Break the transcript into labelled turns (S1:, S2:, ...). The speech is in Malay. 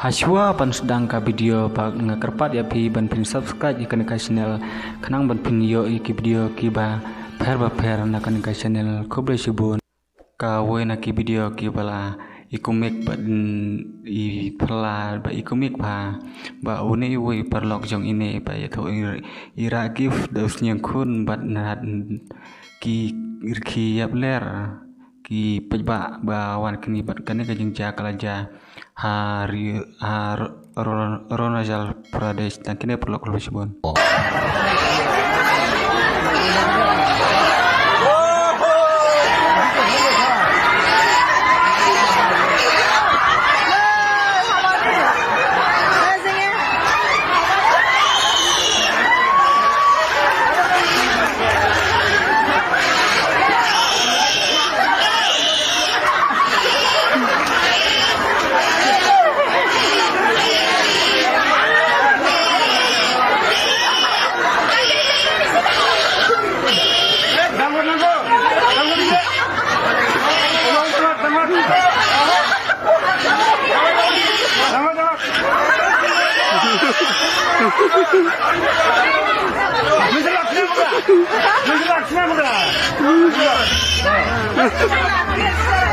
S1: Haswa pan sedang ka video pak ngakerpat ya pi ban pin subscribe ikan ka channel kenang ban pin yo iki video ki ba pher na kan ka channel khobre subun ka we na ki video ki bala ikumik ban I phala ba ikumik ba une we parlok jong ini ba ya tho ira gif dos nyang khun bat na ki irki yap ler ki pejba ba wan kini bat kan ka jeng ja kala ja Arunachal Pradesh dan kini perlu keluar. Bisa